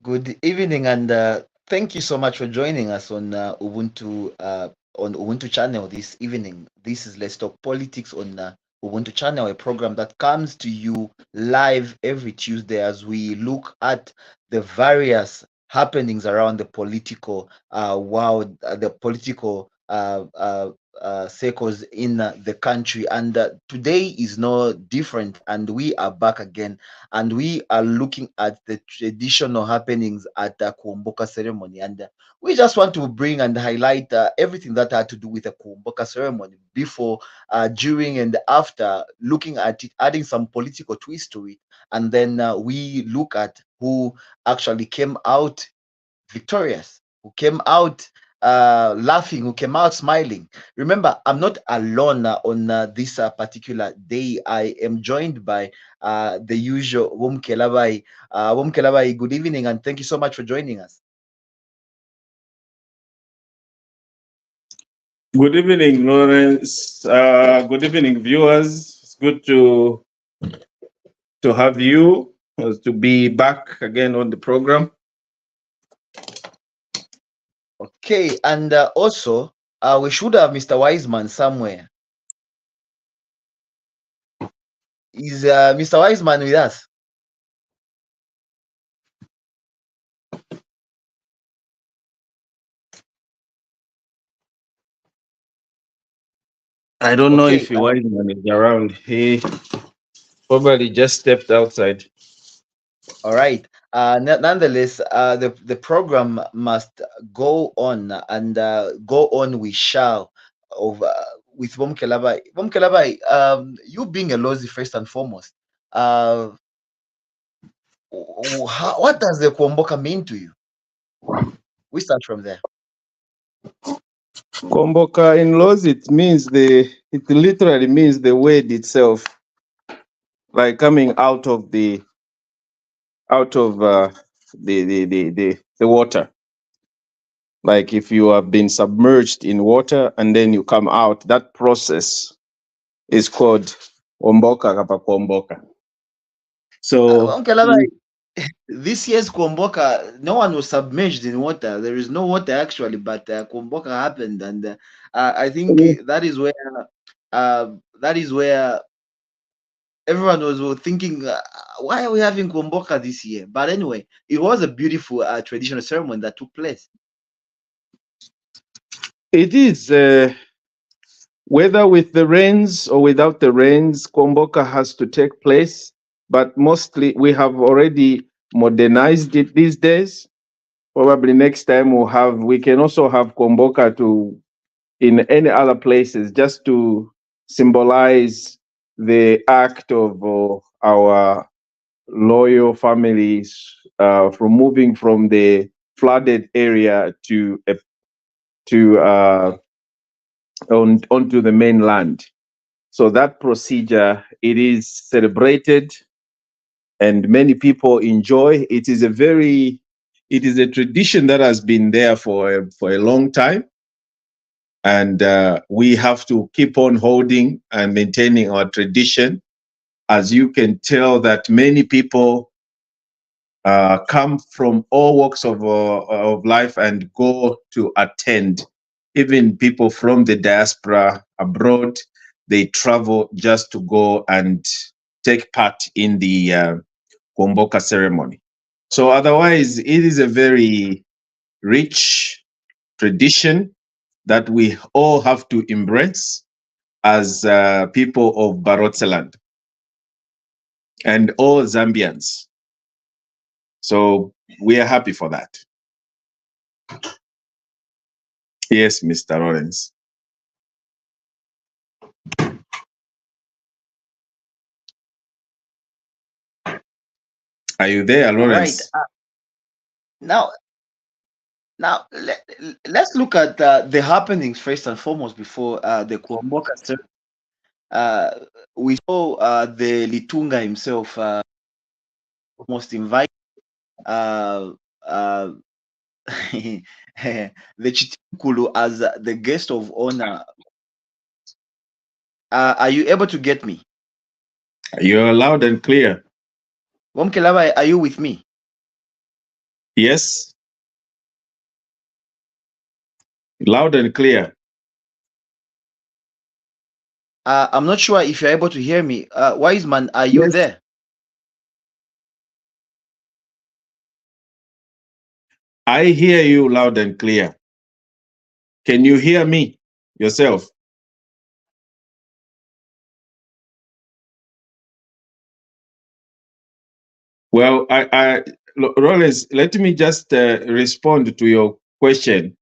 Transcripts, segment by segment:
Good evening, and thank you so much for joining us on Ubuntu channel this evening. This is Let's Talk Politics on Ubuntu channel, a program that comes to you live every Tuesday as we look at the various happenings around the political world, the political circles in the country. And today is no different, and we are back again, and we are looking at the traditional happenings at the Kuomboka ceremony. And we just want to bring and highlight everything that had to do with the Kuomboka ceremony before, during, and after, looking at it, adding some political twist to it. And then we look at who actually came out victorious, who came out laughing, who came out smiling. Remember, I'm not alone on this particular day. I am joined by the usual Mukelabai. Mukelabai, good evening, and thank you so much for joining us. Good evening, Lawrence. Good evening, viewers. It's good to have you, to be back again on the program. Okay, and also, we should have Mr. Wiseman somewhere. Is Mr. Wiseman with us? I don't know Okay, if Wiseman is around. He probably just stepped outside. all right. Nonetheless, the program must go on, and go on we shall, of with Mukelabai. Mukelabai, you being a Lozi first and foremost, uh, what does the Kuomboka mean to you? We start from there. Kuomboka in laws, it literally means the word itself, like coming out of the water. Like if you have been submerged in water and then you come out, that process is called Kuomboka kapa Kuomboka. So Mukelabai, this year's Kuomboka, no one was submerged in water. There is no water actually, but Kuomboka happened, and I think uh, that is where everyone was thinking, why are we having Kuomboka this year? But anyway, it was a beautiful traditional ceremony that took place. it is, whether with the rains or without the rains, Kuomboka has to take place. But mostly we have already modernized it these days. Probably next time we can also have Kuomboka in any other places, just to symbolize the act of our loyal families from moving from the flooded area onto the mainland. So that procedure, it is celebrated, and many people enjoy. It is a tradition that has been there for a long time, and we have to keep on holding and maintaining our tradition. As you can tell, that many people come from all walks of life and go to attend. Even people from the diaspora abroad, they travel just to go and take part in the Kuomboka ceremony. So otherwise, it is a very rich tradition that we all have to embrace as people of Barotseland and all Zambians. So we are happy for that. Yes, Mr. Lawrence. Are you there, Lawrence? All right. Now, let's look at the happenings first and foremost before the Kuomboka ceremony. We saw the Litunga himself almost invite uh, uh, the Chitikulu as the guest of honor. Are you able to get me? You're loud and clear. Mukelabai, are you with me? Yes, loud and clear. I'm not sure if you're able to hear me. Wiseman, are you Yes, there? I hear you loud and clear. Can you hear me yourself? Well, Rollins, let me just respond to your question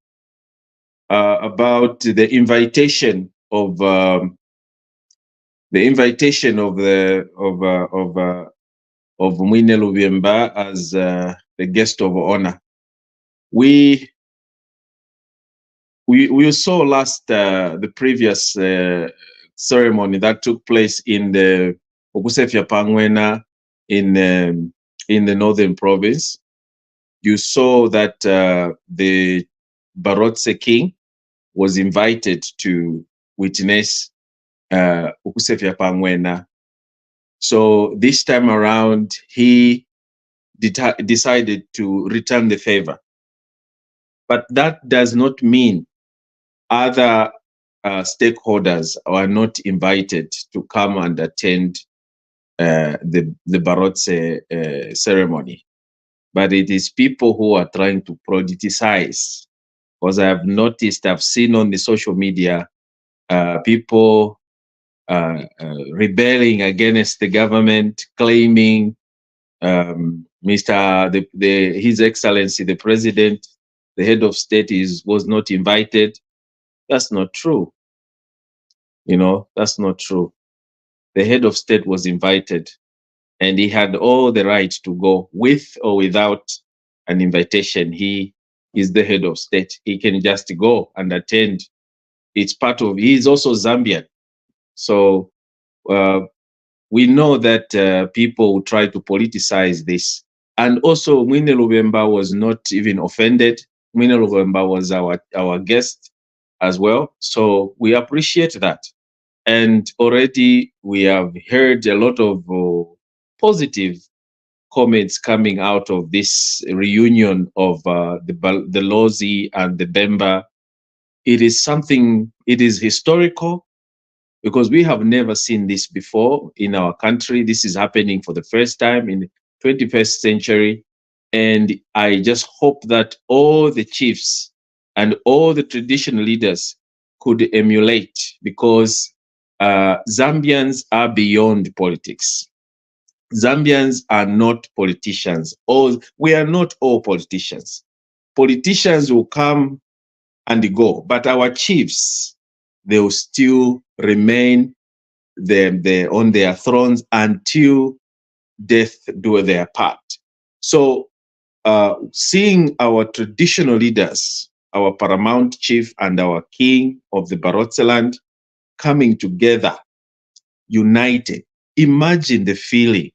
about the invitation of of Mwine Lubemba as the guest of honor. We we saw last the previous ceremony that took place in the Okusefia Pangwena in the northern province. You saw that the Barotse king was invited to witness Okusefia Pangwena. So this time around, he decided to return the favor. But that does not mean other stakeholders are not invited to come and attend the Barotse ceremony. But it is people who are trying to politicize. Because I've noticed, I've seen on the social media people rebelling against the government, claiming His Excellency the President, the head of state, was not invited. That's not true. You know, that's not true. The head of state was invited, and he had all the right to go with or without an invitation. He is the head of state. He can just go and attend. It's part of. He is also Zambian, so uh, we know that people try to politicize this. And also, Mwine Lubemba was not even offended. Mwine Lubemba was our guest as well. So we appreciate that. And already we have heard a lot of positive comments coming out of this reunion of the Lozi and the Bemba. It is something, it is historical because we have never seen this before in our country. This is happening for the first time in the 21st century. And I just hope that all the chiefs and all the traditional leaders could emulate, because Zambians are beyond politics. Zambians are not politicians. We are not all politicians. Politicians will come and go, but our chiefs, they will still remain on their thrones until death do their part. So, seeing our traditional leaders, our paramount chief and our king of the Barotseland coming together, united, imagine the feeling,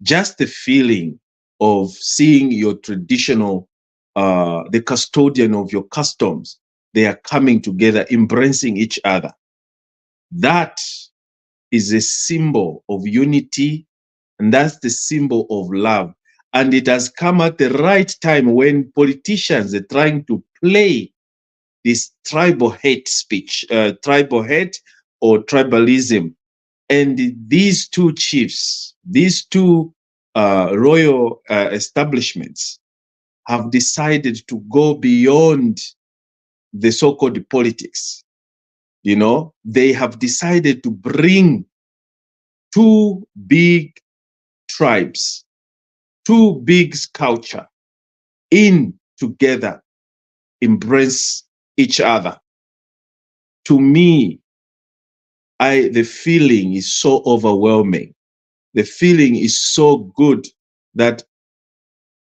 just the feeling of seeing your traditional, the custodian of your customs, they are coming together, embracing each other. That is a symbol of unity, and that's the symbol of love. And it has come at the right time when politicians are trying to play this tribal hate speech, tribal hate or tribalism. And these two chiefs, these two royal establishments have decided to go beyond the so-called politics. You know, they have decided to bring two big tribes, two big culture in together, embrace each other. To me, the feeling is so overwhelming. The feeling is so good that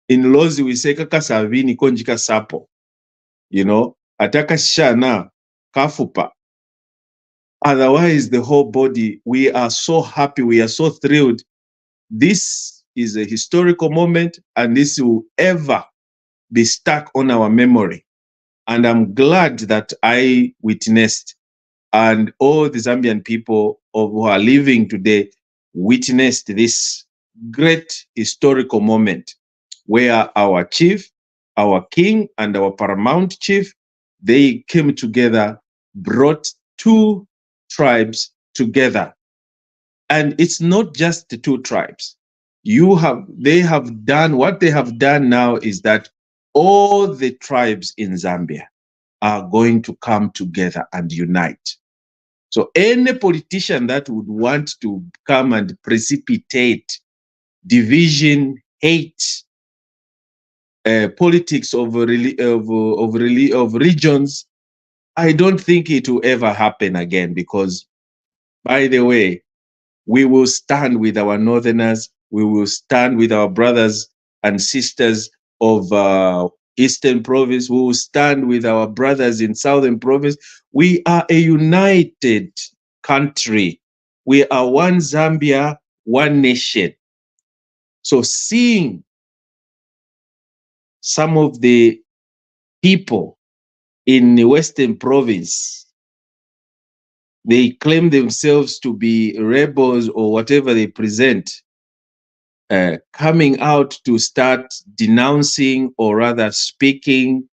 in Lozi we say kaka savini konjika sapo, you know, ataka shana kafupa. Otherwise, the whole body, we are so happy, we are so thrilled. This is a historical moment, and this will ever be stuck on our memory. And I'm glad that I witnessed, and all the Zambian people who are living today witnessed this great historical moment where our chief our king and our paramount chief, they came together, brought two tribes together. And it's not just the two tribes. They have done, what they have done now is that all the tribes in Zambia are going to come together and unite. So any politician that would want to come and precipitate division, hate, politics of regions, I don't think it will ever happen again. Because, by the way, we will stand with our northerners. We will stand with our brothers and sisters of Eastern Province. We will stand with our brothers in Southern Province. We are a united country. We are one Zambia, one nation. So seeing some of the people in the Western Province, they claim themselves to be rebels or whatever they present, coming out to start denouncing, or rather speaking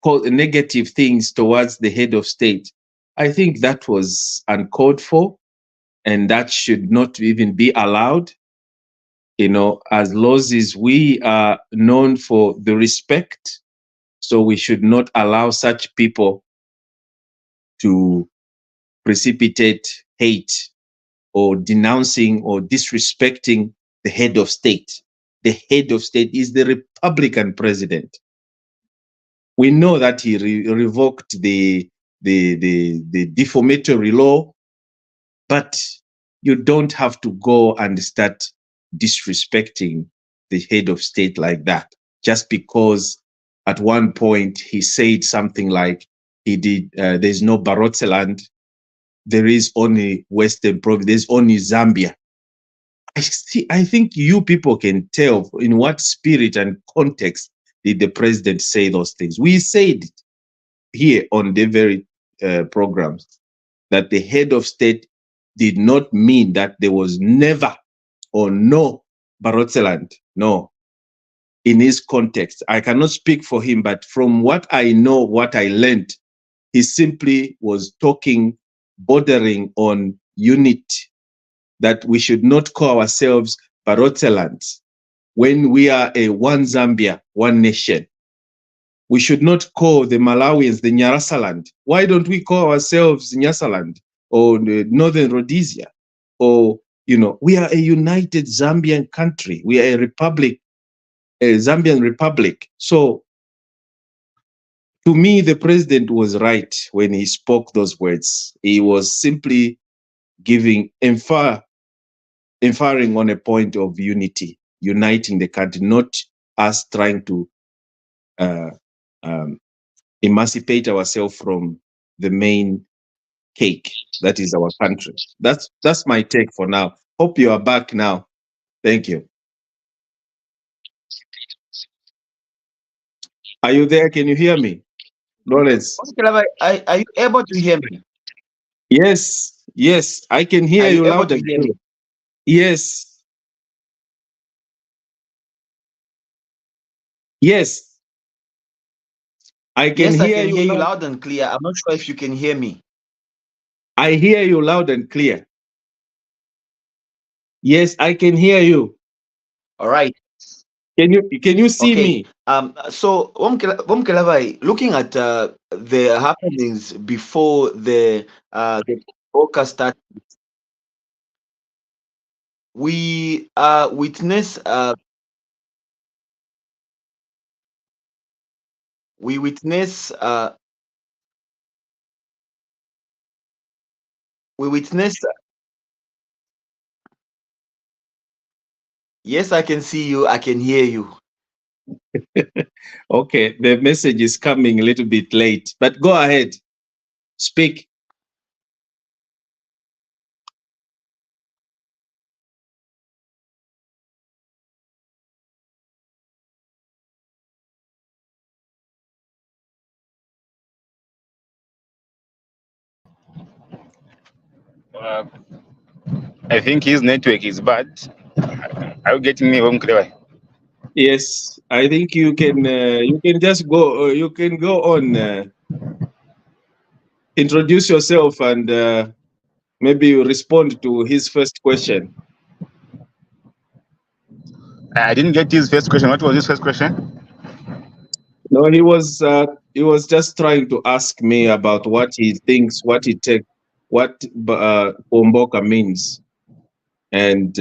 negative things towards the head of state, I think that was uncalled for, and that should not even be allowed. As Lozis, we are known for the respect, so we should not allow such people to precipitate hate or denouncing or disrespecting the head of state. The head of state is the Republican president. We know that he revoked the defamatory law, but you don't have to go and start disrespecting the head of state like that, just because at one point he said something like there's no Barotseland, there is only Western Province, there's only Zambia. I think you people can tell in what spirit and context did the president say those things. We said here on the very programs that the head of state did not mean that there was never or no Barotseland. No. In his context, I cannot speak for him, but from what I know, what I learned, he simply was talking, bordering on unity, that we should not call ourselves Barotselands when we are a one Zambia, one nation. We should not call the Malawians the Nyasaland. Why don't we call ourselves Nyasaland or Northern Rhodesia? Or, we are a united Zambian country. We are a republic, a Zambian republic. So, to me, the president was right when he spoke those words. He was simply giving inferring on a point of unity, uniting the country, not us trying to emancipate ourselves from the main cake that is our country. That's my take for now. Hope you are back now. Thank you. Are you there? Can you hear me, Lawrence? Mukelabai, are you able to hear me? Yes, I can hear Are you you able loud to and hear clear. me? Yes, yes, I can Yes, I hear can you hear you loud. loud and clear. I'm not sure if you can hear me. I hear you loud and clear. Yes, I can hear you. All right. Can you see Okay. me? So Mukelabai, looking at the happenings before the broadcast started, we witness we witness we witness. Yes, I can see you. I can hear you. Okay, the message is coming a little bit late, but go ahead, speak. Uh, I think his network is bad. Are you getting me, Mukelabai? Yes, I think you can just go you can go on, introduce yourself, and maybe you respond to his first question. I didn't get his first question. What was his first question? No, he was just trying to ask me about what he thinks, what he take, what Kuomboka means, and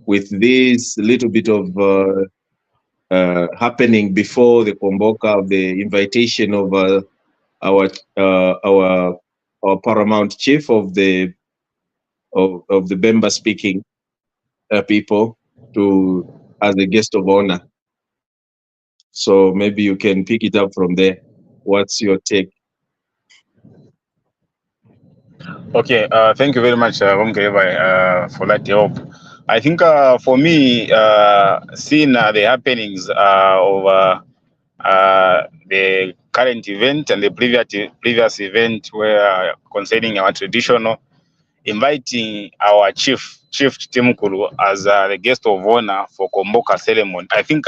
with this little bit of happening before the Kuomboka, of the invitation of our uh, our our paramount chief of the Bemba speaking people to as a guest of honor. So maybe you can pick it up from there. What's your take? Okay, thank you very much, Mukelabai, for that help. I think for me, seeing the happenings of the current event and the previous event where concerning our traditional, inviting our Chief Timkulu as the guest of honor for Kuomboka ceremony. I think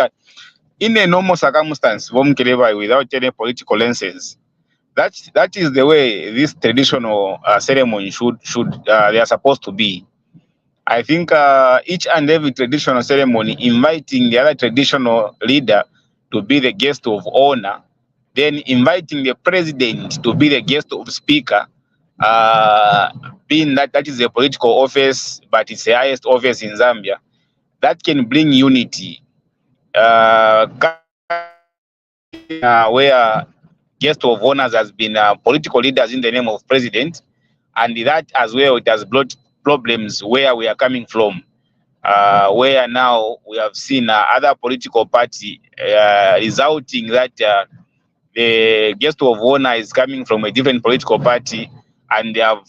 in a normal circumstance, Mukelabai, without any political lenses, that is the way this traditional ceremony should they are supposed to be. I think each and every traditional ceremony inviting the other traditional leader to be the guest of honor, then inviting the president to be the guest of speaker, uh, being that is a political office, but it's the highest office in Zambia. That can bring unity. Where guest of honors has been political leaders in the name of president, and that as well it has brought problems where we are coming from, where now we have seen other political party resulting that the guest of honor is coming from a different political party, and they have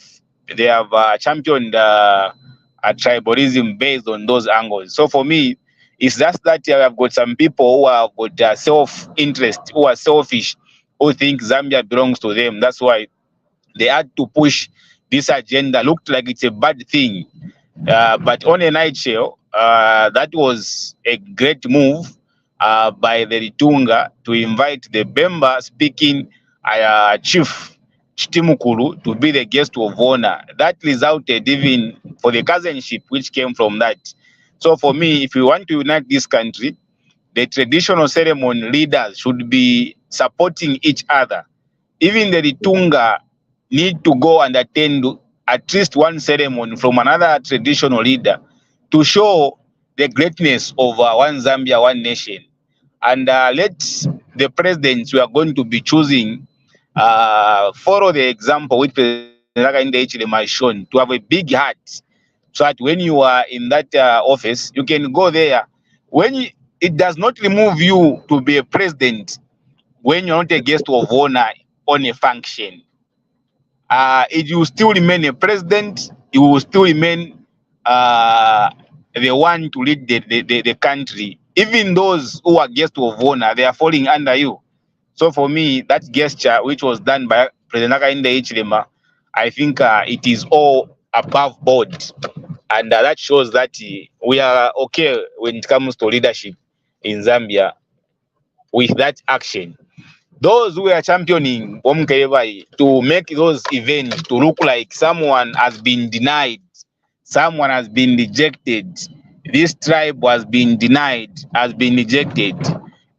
championed tribalism based on those angles. So for me, it's just that I've got some people who have got self-interest, who are selfish, who think Zambia belongs to them. That's why they had to push this agenda. Looked like it's a bad thing, but on a nightshell, that was a great move by the Ritunga to invite the Bemba speaking chief Chitimukuru to be the guest of honor. That resulted even for the cousinship which came from that. So for me, if we want to unite this country, the traditional ceremony leaders should be supporting each other. Even the Ritunga need to go and attend at least one ceremony from another traditional leader to show the greatness of one Zambia, one nation. And let the presidents we are going to be choosing follow the example which President Hakainde Hichilema has shown, to have a big heart, so that when you are in that office, you can go there. It does not remove you to be a president when you're not a guest of honor on a function. It will still remain a president. It will still remain the one to lead the country. Even those who are guests of honor, they are falling under you. So for me, that gesture, which was done by President Hakainde Hichilema, I think it is all above board, and that shows that we are okay when it comes to leadership in Zambia with that action. Those who are championing Mukelabai to make those events to look like someone has been denied, someone has been rejected, this tribe has been denied, has been rejected.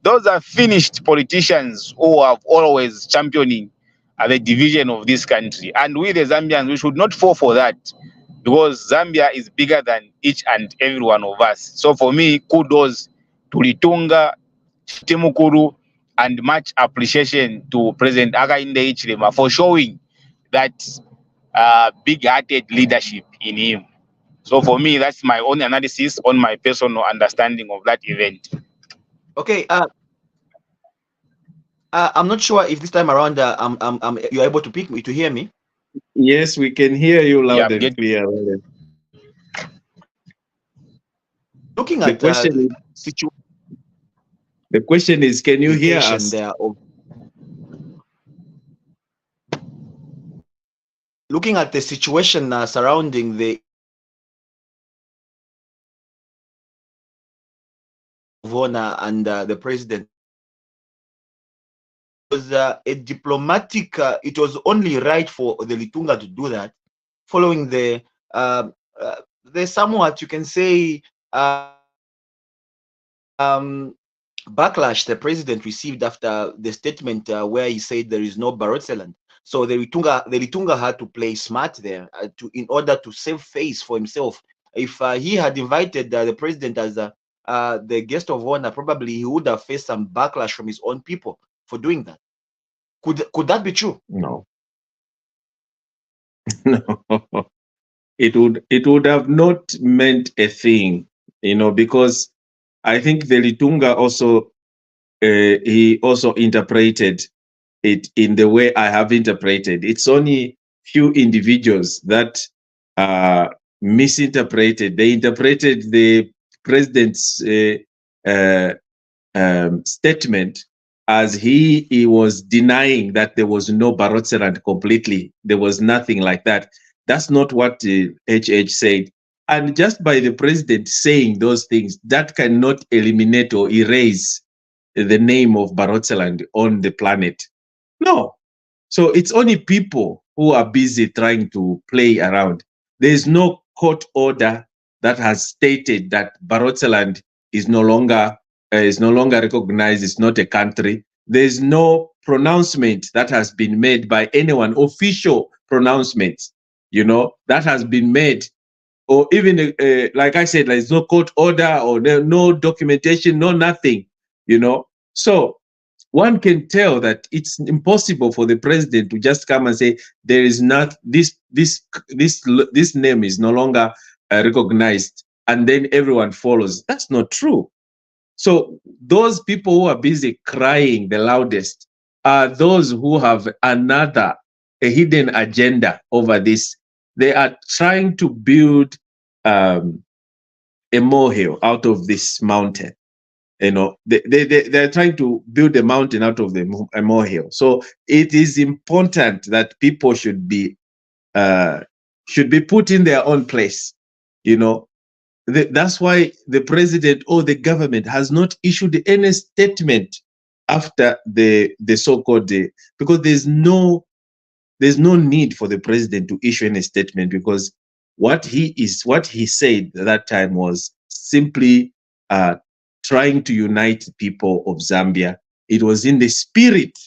Those are finished politicians who have always championing the division of this country. And we, the Zambians, we should not fall for that, because Zambia is bigger than each and every one of us. So for me, kudos to Litunga, Chitimukuru, and much appreciation to President Hakainde Hichilema for showing that big-hearted leadership in him. So for me, that's my own analysis on my personal understanding of that event. Okay. I'm not sure if this time around you're able to pick me to hear me. Yes, we can hear you Yeah, loud get and clear. Looking The at question situ- the question is, can you hear situation us? there of looking at the situation surrounding the invitation of the Chief Timukuru to be the guest of honor, and the Ritunga, the traditional leaders, to show the greatness of one Zambia, one nation. And let the presidents we are going to be choosing follow the example which President Hakainde Hichilema has shown, to have a big heart, so that when you are in that office, you can go there. When it does not remove you to be a president when you're not a guest of honor on a function. It will still remain a president. Even those who are guest of honor, they are falling under you. So for me, it's just that I've got some people who have got self-interest, who think Zambia belongs to them. That's why they had to push this agenda. Looked like it's a bad thing, but it is all above board, and that shows that we are okay when it comes to leadership in Zambia with that action. Those who are championing honor and the president was a diplomatic. It was only right for the Litunga to do that, following uh, the somewhat you can say backlash the president received after the statement where he said there is no Barotseland. So the Litunga had to play smart there in order to save face for himself. If he had invited the president as the guest of honor, probably he would have faced some backlash from his own people for doing that. Could that be true? No, no. It would have not meant a thing, because I think the Litunga also he also interpreted it in the way I have interpreted. It's only few individuals that misinterpreted. They interpreted the president's uh, statement as he was denying that there was no Barotseland completely. There was nothing like that. That's not what HH said. And just by the president saying those things, that cannot eliminate or erase the name of Barotseland on the planet. No. So it's only people who are busy trying to play around. There is no court order that has stated that Barotseland is no longer recognized. It's not a country. There is no pronouncement that has been made by anyone, official pronouncements, that has been made, or even like I said, there's no court order or no documentation, no nothing, So one can tell that it's impossible for the president to just come and say there is not this name is no longer recognized, and then everyone follows. That's not true. So those people who are busy crying the loudest are those who have a hidden agenda over this. They are trying to build a molehill out of this mountain. They're trying to build a mountain out of a molehill. So it is important that people should be put in their own place. That's why the president or the government has not issued any statement after the so-called because there's no need for the president to issue any statement, because what he said at that time was simply trying to unite people of Zambia. It was in the spirit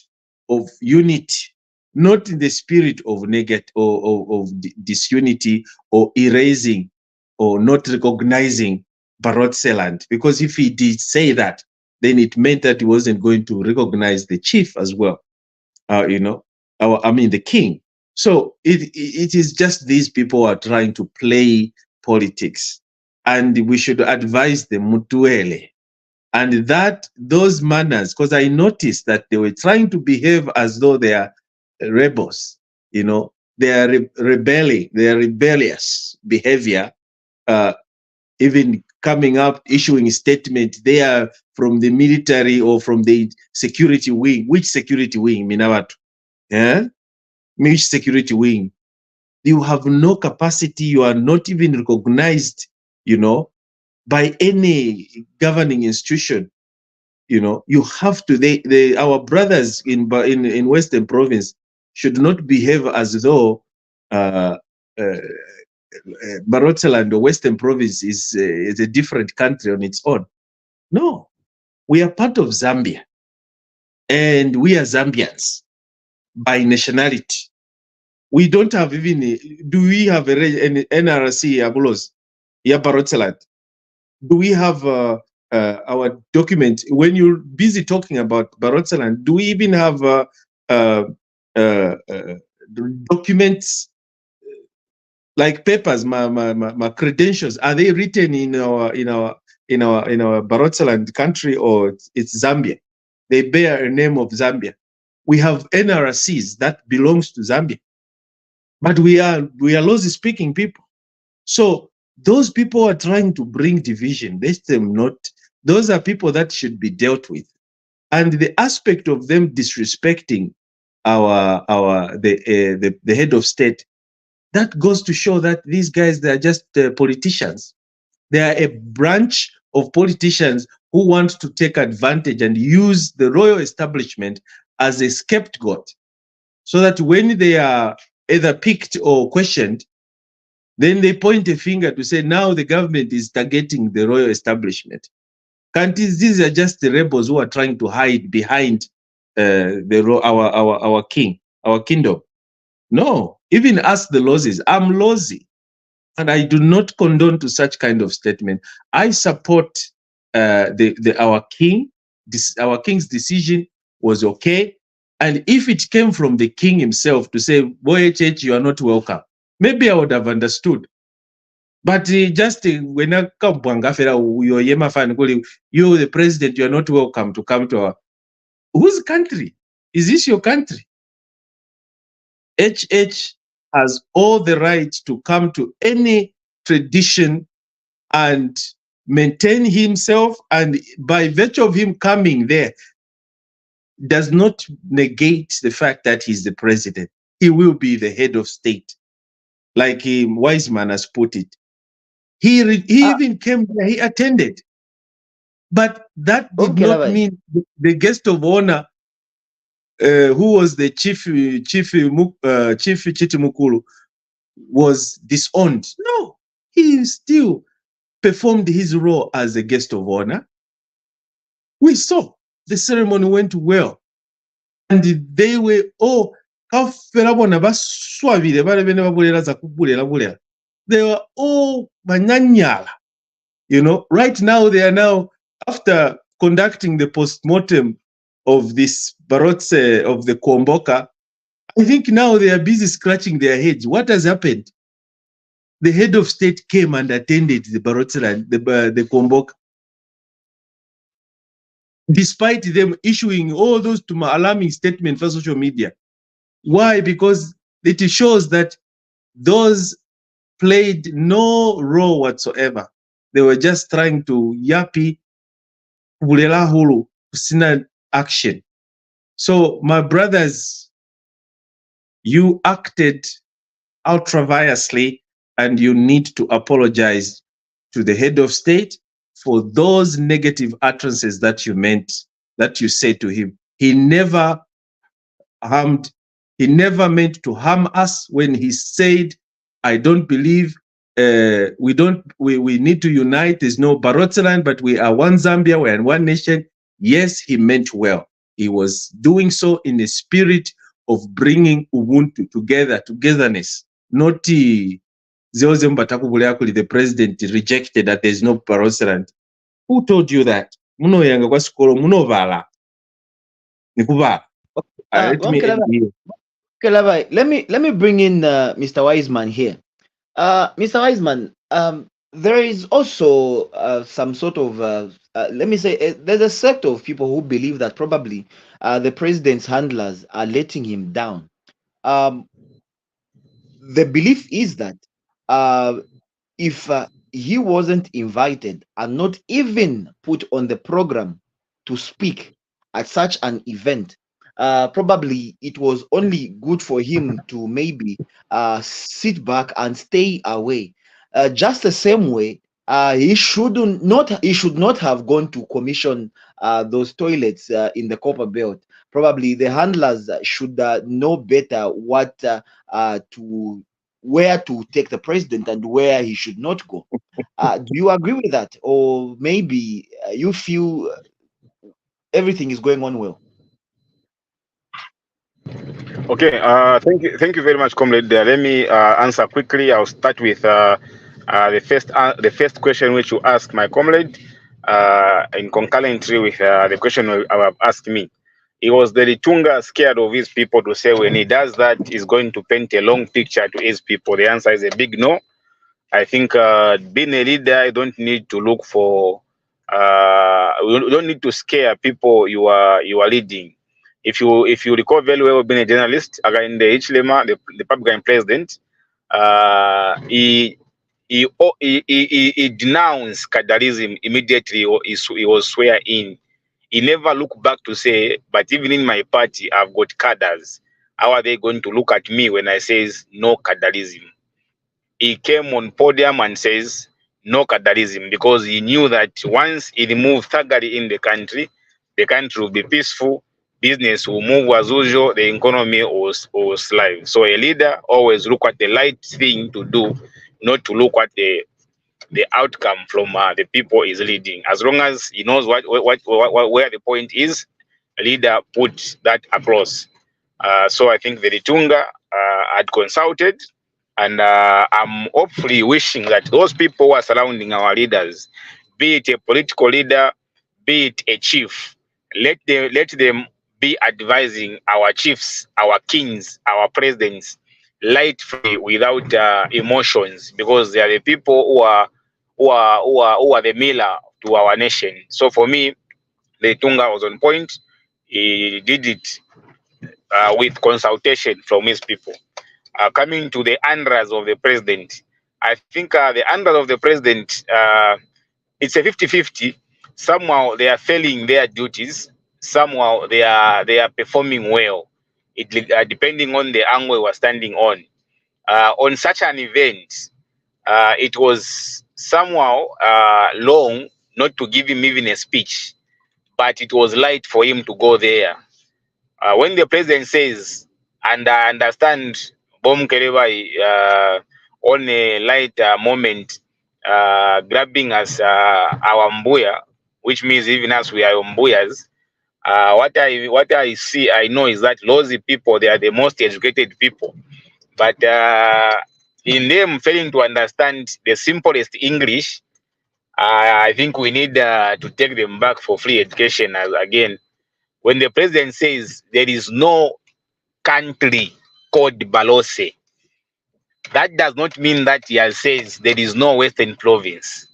of unity, not in the spirit of of disunity or erasing or not recognizing Barotseland. Because if he did say that, then it meant that he wasn't going to recognize the chief as well, the king. So it is just these people are trying to play politics, and we should advise them mutuele. And that those manners, because I noticed that they were trying to behave as though they are rebels, they are rebelling, they are rebellious behavior, even coming up, issuing a statement. They are from the military or from the security wing. Which security wing, Minawatu? Yeah? Which security wing? You have no capacity. You are not even recognized, by any governing institution. You have to. Our brothers in Western Province should not behave as though Barotseland or Western Province is a different country on its own. No, we are part of Zambia, and we are Zambians by nationality. We don't have even. Do we have an NRC Abulos? Yeah, Barotseland. Do we have our document? When you're busy talking about Barotseland, do we even have documents like papers? My credentials, are they written in our Barotseland country, or it's Zambia? They bear a name of Zambia. We have NRCs that belongs to Zambia, but we are Lozi speaking people. So those people are trying to bring division. Those are people that should be dealt with. And the aspect of them disrespecting the head of state, that goes to show that these guys, they are just politicians. They are a branch of politicians who want to take advantage and use the royal establishment as a scapegoat, so that when they are either picked or questioned, then they point a finger to say, now the government is targeting the royal establishment. These are just the rebels who are trying to hide behind our king, our kingdom. No, even us the Lozzies, I'm Lozzie, and I do not condone to such kind of statement. I support our king. Our king's decision was okay, and if it came from the king himself to say, "Boy, Church, you are not welcome," maybe I would have understood. But just when I come, you're the president, you are not welcome to come to our. Whose country? Is this your country? HH has all the right to come to any tradition and maintain himself, and by virtue of him coming there, does not negate the fact that he's the president. He will be the head of state, like Wiseman has put it. He even came there, he attended. But that did not mean the guest of honor, who was the chief Chitimukulu, was disowned. No, he still performed his role as a guest of honor. We saw the ceremony went well, and they were all they were all manyanyala. You know, right now they are now, after conducting the post-mortem of this Barotse of the Kuomboka, I think now they are busy scratching their heads. What has happened? The head of state came and attended the Barotse, the Kuomboka, despite them issuing all those alarming statements for social media. Why? Because it shows that those played no role whatsoever. They were just trying to yappy kubulela hulu kusina action. So my brothers, you acted ultra-viously, and you need to apologize to the head of state for those negative utterances that you said to him. He never meant to harm us when he said, I don't believe we need to unite. There's no Barotseland, but we are one Zambia, we're in one nation. Yes, he meant well. He was doing so in the spirit of bringing Ubuntu togetherness. Not the president rejected that there's no Barotseland. Who told you that? Muno yanga kwa sikolo, muno vala. Nikuva. Mukelabai, let me bring in Mr. Wiseman here. Mr. Wiseman, there is also some sort of let me say there's a sect of people who believe that probably the president's handlers are letting him down. The belief is that if he wasn't invited and not even put on the program to speak at such an event, probably it was only good for him to maybe sit back and stay away. Just the same way, he should not have gone to commission those toilets in the Copper Belt. Probably the handlers should know better where to take the president and where he should not go. Do you agree with that, or maybe you feel everything is going on well? Okay, thank you very much, comrade. Let me answer quickly. I'll start with the first question which you asked my comrade, in concurrently with the question you have asked me. He was the Litunga scared of his people to say when he does that, he's going to paint a long picture to his people. The answer is a big no. I think being a leader, you don't need to look for, you don't need to scare people you are leading. If you recall very well, being a journalist, again, the Ichlema, the Papuan president, he denounced Kadarism immediately. He was swear in. He never looked back to say, but even in my party, I've got cadres. How are they going to look at me when I says no Kadarism? He came on podium and says, no capitalism, because he knew that once he removed thuggery in the country will be peaceful, business will move as usual, the economy will thrive. So a leader always look at the right thing to do, not to look at the outcome from the people is leading. As long as he knows where the point is, a leader put that across. So I think the Ritunga had consulted, and I'm hopefully wishing that those people who are surrounding our leaders, be it a political leader, be it a chief, let them be advising our chiefs, our kings, our presidents, light free, without emotions, because they are the people who are the mirror to our nation. So for me, the Tunga was on point. He did it with consultation from his people. Coming to the andras of the president, I think the andras of the president, it's a 50-50. Somehow they are failing their duties. Somehow they are performing well. It depending on the angle we are standing on. On such an event, it was somehow long not to give him even a speech, but it was light for him to go there. When the president says, and I understand Mukelabai on a light moment, grabbing us our mbuya, which means even us we are mbuyas. What I see, I know is that lazy people, they are the most educated people, but in them failing to understand the simplest English, I think we need to take them back for free education. As again, when the president says there is no country called Balose, that does not mean that he has says there is no Western province,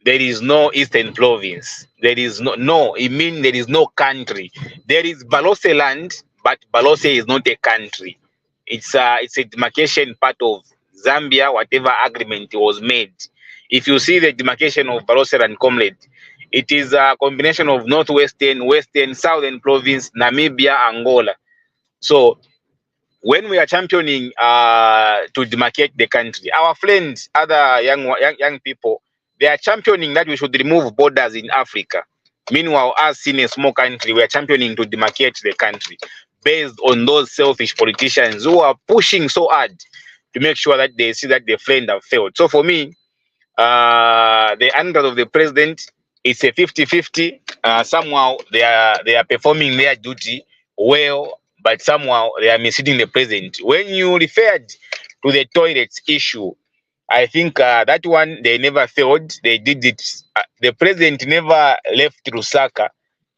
there is no Eastern province, there is no, it means there is no country. There is Balose land, but Balose is not a country. It's a demarcation part of Zambia, whatever agreement was made. If you see the demarcation of Balose and Comrade, it is a combination of northwestern, western, southern province, Namibia, Angola. So when we are championing to demarcate the country, our friends, other young people, they are championing that we should remove borders in Africa. Meanwhile, us in a small country, we are championing to demarcate the country based on those selfish politicians who are pushing so hard to make sure that they see that their friend have failed. So for me, the under of the president, it's a 50-50. Somehow they are performing their duty well, but somehow they are misleading the president. When you referred to the toilets issue, I think that one they never failed. They did it. The president never left Lusaka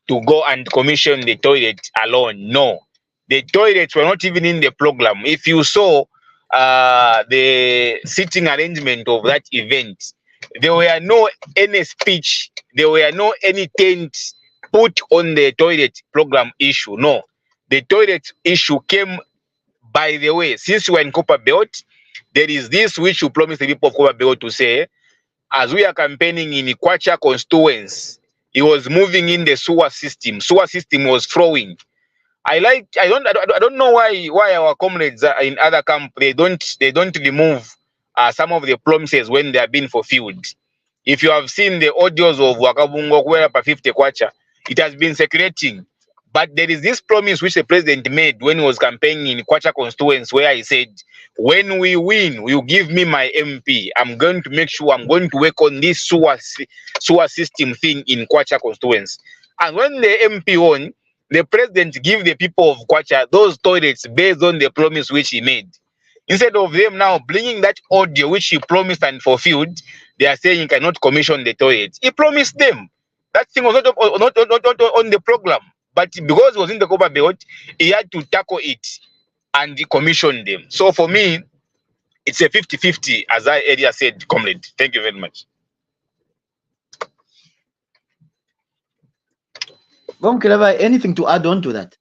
to go and commission the toilet alone. No, the toilets were not even in the program. If you saw the sitting arrangement of that event, there were no any speech, there were no any tent put on the toilet program issue. No, the toilet issue came by the way. Since you are in Copper Belt, there is this which you promised the people of Copper Belt to say, as we are campaigning in Ikwacha constituents, he was moving in the sewer system. Sewer system was flowing. I don't know why our comrades in other camp they don't remove some of the promises when they are being fulfilled. If you have seen the audios of Wakabungo where per 50 kwacha, it has been circulating. But there is this promise which the president made when he was campaigning in Kwacha constituents, where he said, when we win, will give me my MP. I'm going to make sure I'm going to work on this sewer system thing in Kwacha constituents. And when the MP won, the president give the people of Kwacha those toilets based on the promise which he made. Instead of them now bringing that audio which he promised and fulfilled, they are saying he cannot commission the toilets. He promised them. That thing was not on the program. But because it was in the Copper Belt, he had to tackle it and commission them. So for me, it's a 50-50, as I earlier said, comrade. Thank you very much. Mukelabai, anything to add on to that?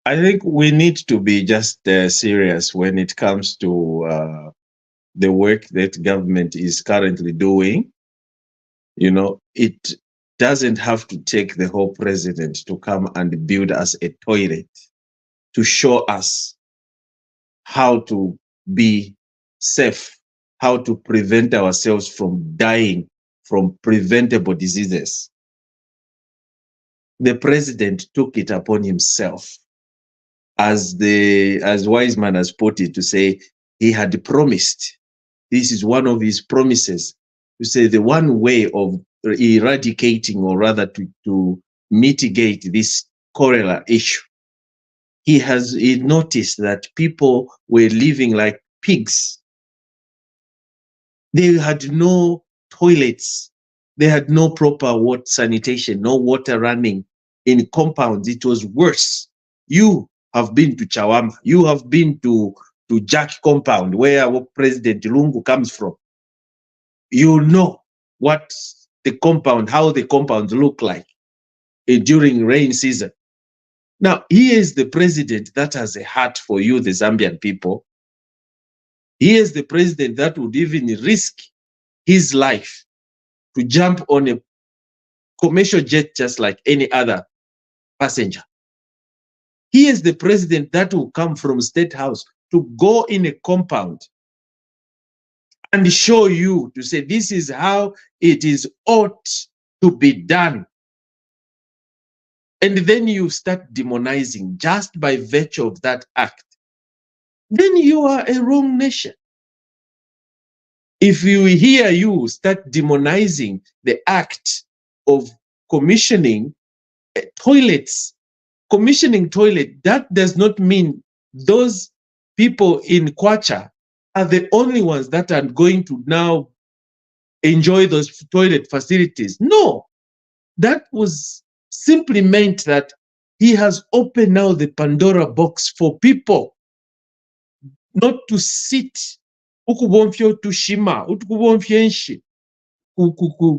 I think we need to be just serious when it comes to the work that government is currently doing. You know, it doesn't have to take the whole president to come and build us a toilet to show us how to be safe, how to prevent ourselves from dying from preventable diseases. The president took it upon himself, as Wiseman has put it, to say he had promised. This is one of his promises, to say the one way of eradicating, or rather to mitigate this cholera issue. He noticed that people were living like pigs. They had no toilets. They had no proper water sanitation, no water running in compounds. It was worse. You have been to Chawama. You have been to Jack compound, where President Lungu comes from. You know what how the compounds look like during rain season. Now, he is the president that has a heart for you, the Zambian people. He is the president that would even risk his life to jump on a commercial jet just like any other passenger. He is the president that will come from State House to go in a compound and show you, to say this is how it is ought to be done. And then you start demonizing just by virtue of that act. Then you are a wrong nation. If you hear you start demonizing the act of commissioning toilets, that does not mean those people in Kwacha are the only ones that are going to now enjoy those toilet facilities. No, that was simply meant that he has opened now the Pandora box for people not to sit ukubomfyo tushima utukubomfyo enshi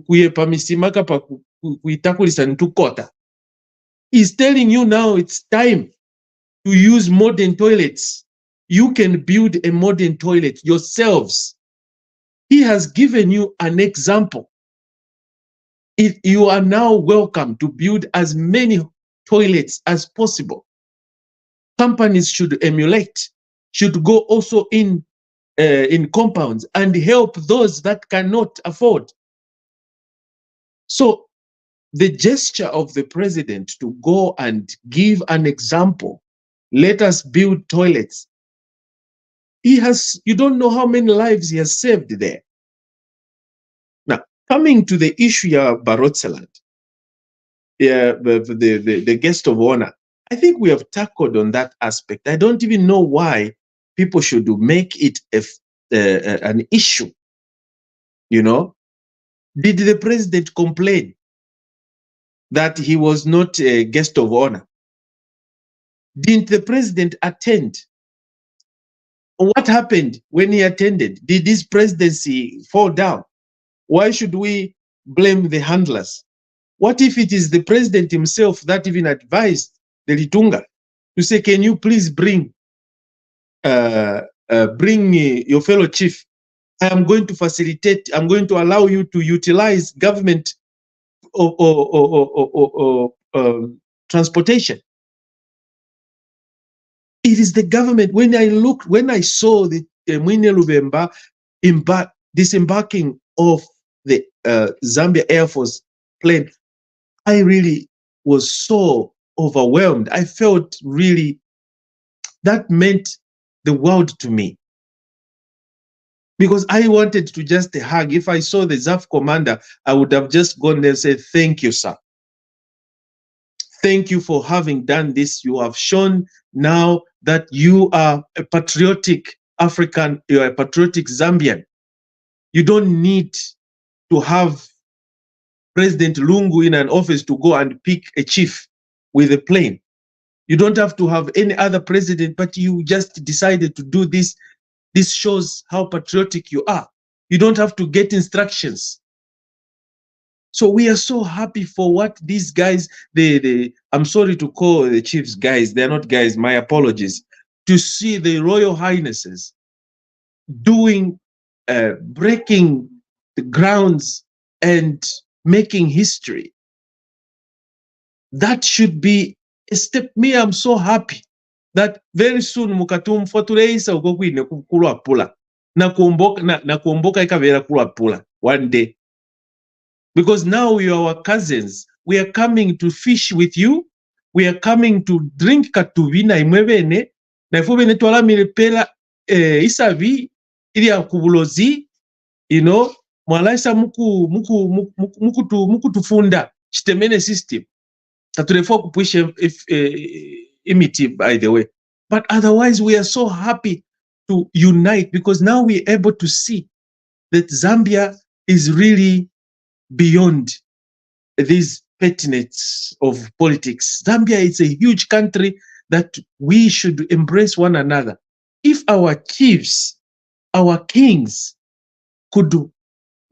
kuyepa misimaka pa kuitakulisa ntukota. He's telling you now it's time to use modern toilets. You can build a modern toilet yourselves. He has given you an example. You are now welcome to build as many toilets as possible. Companies should emulate, should go also in compounds and help those that cannot afford. So the gesture of the president to go and give an example, let us build toilets. You don't know how many lives he has saved there. Now, coming to the issue of Barotseland, the guest of honor, I think we have tackled on that aspect. I don't even know why people should make it an issue. You know, did the president complain that he was not a guest of honor? Didn't the president attend? What happened when he attended? Did his presidency fall down? Why should we blame the handlers? What if it is the president himself that even advised the Litunga to say, can you please bring your fellow chief? I am going to facilitate, I'm going to allow you to utilize government or transportation. It is the government. When I saw the Mwine Lubemba disembarking of the Zambia Air Force plane, I really was so overwhelmed. I felt really, that meant the world to me. Because I wanted to just hug. If I saw the ZAF commander, I would have just gone there and said, thank you, sir. Thank you for having done this. You have shown now that you are a patriotic African, you are a patriotic Zambian. You don't need to have President Lungu in an office to go and pick a chief with a plane. You don't have to have any other president, but you just decided to do this. This shows how patriotic you are. You don't have to get instructions. So we are so happy for what these guys, I'm sorry to call the chiefs guys, they're not guys, my apologies, to see the Royal Highnesses doing, breaking the grounds and making history. That should be a step. Me, I'm so happy that very soon mukatum fotuleisa uko kwine kulwapula na kuomboka ikavera kulwapula one day, because now we are our cousins. We are coming to fish with you. We are coming to drink katuvina imwe bene na ifo bene twalamile pela isavi ili ya kubulozi, you know, mwalaisa muku tufunda chitemene system tatulefo kupwishe imiti, by the way. But otherwise we are so happy to unite, because now we are able to see that Zambia is really beyond these pettiness of politics. Zambia is a huge country that we should embrace one another. If our chiefs, our kings could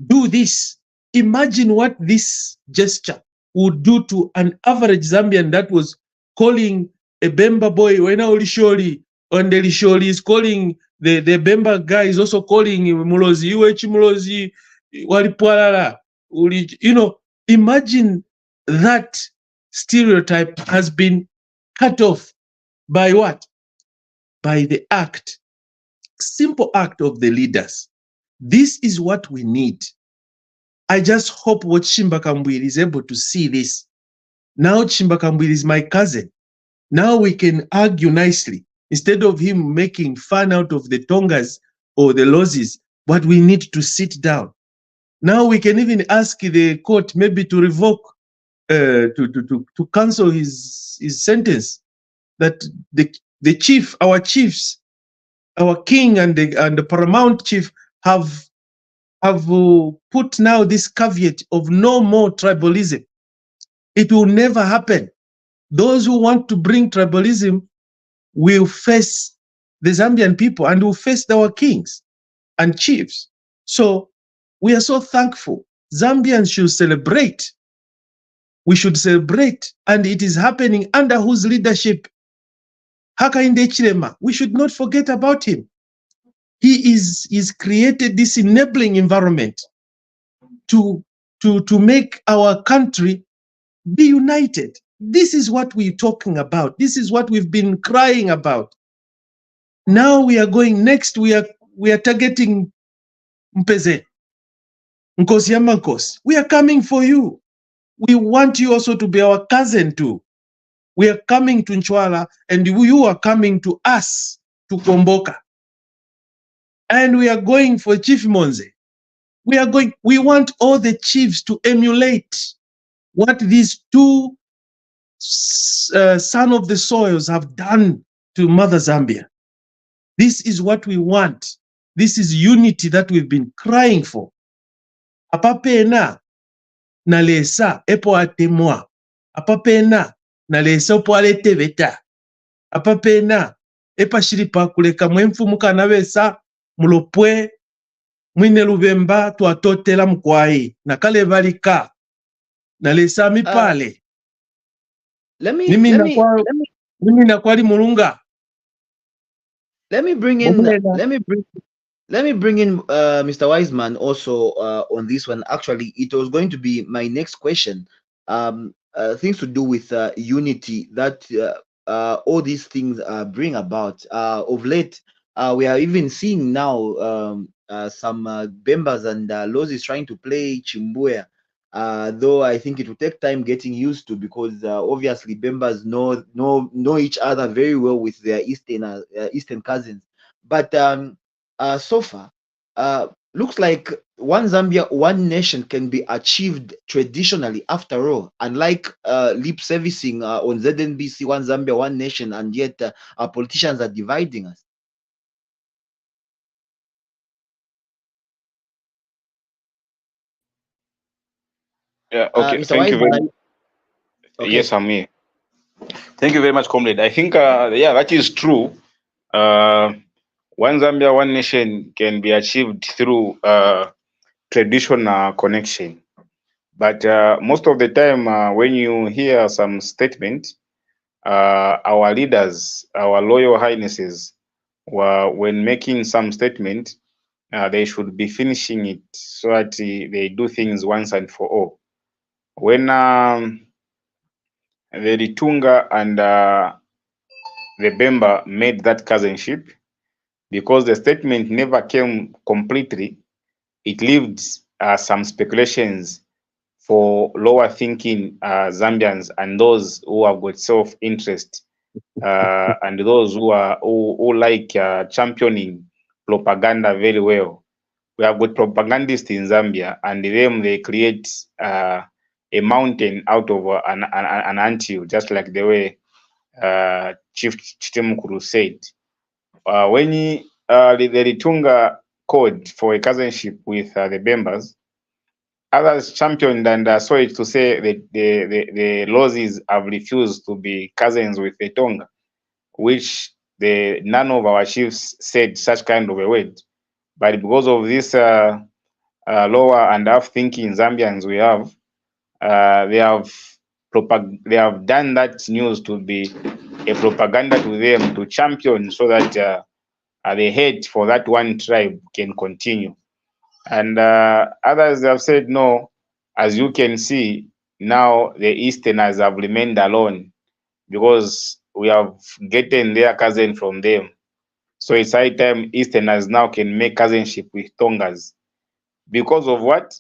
do this, imagine what this gesture would do to an average Zambian that was calling a Bemba boy, when Olishori, and Olishori is calling the Bemba guy is also calling Mulozi, Uechi Mulozi, Walipwalala. You know, imagine that stereotype has been cut off by what? By the act, simple act of the leaders. This is what we need. I just hope what Himba Kambwili is able to see this. Now Himba Kambwili is my cousin. Now we can argue nicely. Instead of him making fun out of the Tongas or the Lozis, but we need to sit down. Now we can even ask the court maybe to revoke, to cancel his sentence. That the chief, our chiefs, our king and the paramount chief have put now this caveat of no more tribalism. It will never happen. Those who want to bring tribalism will face the Zambian people and will face our kings and chiefs. So we are so thankful. Zambians should celebrate. We should celebrate, and it is happening under whose leadership? Hakainde Hichilema. We should not forget about him. He is created this enabling environment to make our country be united. This is what we're talking about. This is what we've been crying about. Now we are going next. We are targeting Mpeze, Nkosi Yamankos. We are coming for you. We want you also to be our cousin too. We are coming to Nchwala, and you are coming to us, to Kuomboka. And we are going for Chief Monze. We want all the chiefs to emulate what these two son of the soils have done to Mother Zambia. This is what we want. This is unity that we've been crying for. Apapena na lesa epo atemwa. Apapena na lesa opo alete veta. Apapena epa shiripa kuleka mwemfu mukana besa mulopwe mwine lubemba tuatotela mkwai na kale valika na lesa mipale. Let me mulunga. bring in Mr. Wiseman also on this one. Actually, it was going to be my next question. Things to do with unity that all these things bring about. Of late, we are even seeing now some Bembas and Lozis trying to play Chimbuya. Though I think it will take time getting used to, because obviously Bembas know each other very well with their eastern cousins. But so far, looks like one Zambia, one nation can be achieved traditionally after all, unlike lip servicing on ZNBC, one Zambia, one nation, and yet our politicians are dividing us. Yeah, okay. Mr. Thank you very Wiseman, much. okay. Yes, I'm here. Thank you very much, comrade. I think, yeah, that is true. One Zambia, one nation can be achieved through traditional connection. But most of the time, when you hear some statement, our leaders, our loyal highnesses, when making some statement, they should be finishing it so that they do things once and for all. When the Litunga and the Bemba made that cousinship, because the statement never came completely. It leaves some speculations for lower thinking Zambians and those who have got self interest, and those who like championing propaganda very well. We have got propagandists in Zambia, and they create a mountain out of an anthill, just like the way Chief Chitemukuru said. When the Ritunga code for a cousinship with the Bembas, others championed and saw it to say that the Lozis have refused to be cousins with the Tonga, which none of our chiefs said such kind of a word. But because of this lower and half thinking Zambians we have, they have done that news to be a propaganda to them to champion, so that the hate for that one tribe can continue. And others have said no. As you can see, now the Easterners have remained alone, because we have gotten their cousin from them. So it's high time Easterners now can make cousinship with Tongas. Because of what?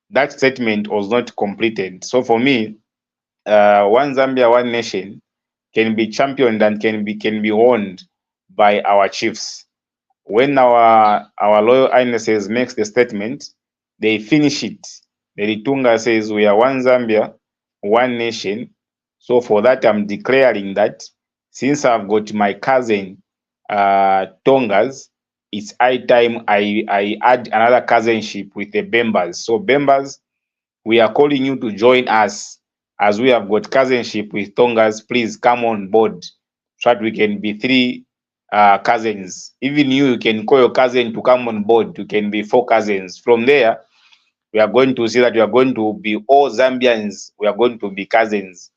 That statement was not completed. So for me, one Zambia, one nation can be championed and can be owned by our chiefs. When our loyal highnesses makes the statement, they finish it. The Ritunga says we are one Zambia, one nation. So for that, I'm declaring that since I've got my cousin Tongas, it's high time I add another cousinship with the Bembas. So Bembas, we are calling you to join us, as we have got cousinship with Tongas. Please come on board so that we can be three cousins. Even you can call your cousin to come on board. You can be four cousins. From there, we are going to see that we are going to be all Zambians. We are going to be cousins.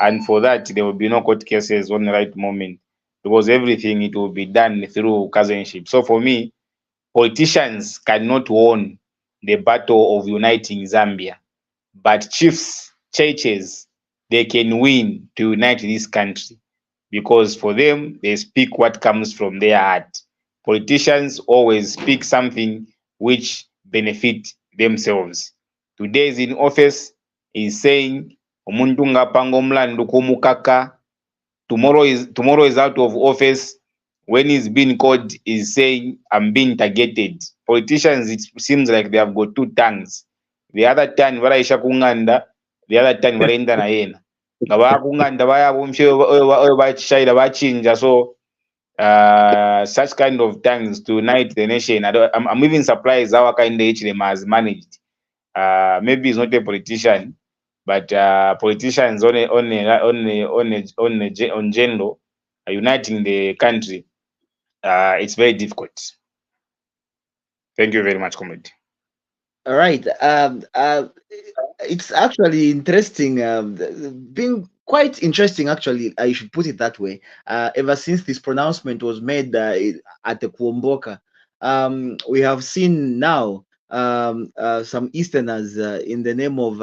And for that, there will be no court cases on the right moment, because everything it will be done through cousinship. So for me, politicians cannot win the battle of uniting Zambia, but chiefs, churches, they can win to unite this country, because for them, they speak what comes from their heart. Politicians always speak something which benefit themselves. Today is in office is saying omuntu ngapanga omulandu kumukaka. Tomorrow is out of office. When he's being called, is saying I'm being targeted. Politicians, it seems like they have got two tongues. The other tongue varaisha kunganda, the other tongue varenda na yena. Nga bakunganda bayabumshe oyo bachishayira bachinja. So such kind of tongues to unite the nation. I'm even surprised how kind of them has managed. Maybe he's not a politician, but politicians on general, uniting the country, it's very difficult. Thank you very much, comrade. All right. It's actually interesting, being quite interesting, actually. I should put it that way. Ever since this pronouncement was made at the Kuomboka, we have seen now some Easterners in the name of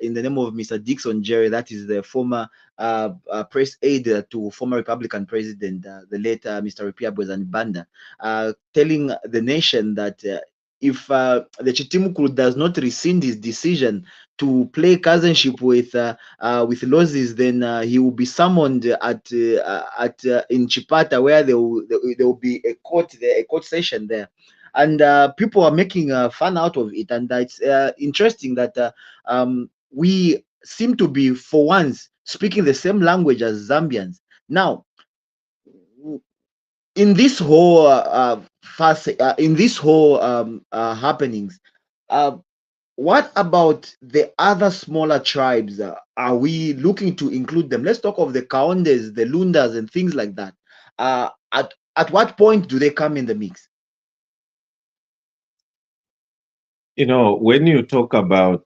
Mr. Dixon Jerry, that is the former press aide to former Republican president, the late Mr. Rupia Banda, telling the nation that if the Chitimukuru does not rescind his decision to play cousinship with Lozis, then he will be summoned at in Chipata, where there will be a court there, a court session there. And people are making fun out of it, and it's interesting that we seem to be, for once, speaking the same language as Zambians. Now, in this whole happenings, what about the other smaller tribes? Are we looking to include them? Let's talk of the Kaondes, the Lundas, and things like that. At what point do they come in the mix? You know, when you talk about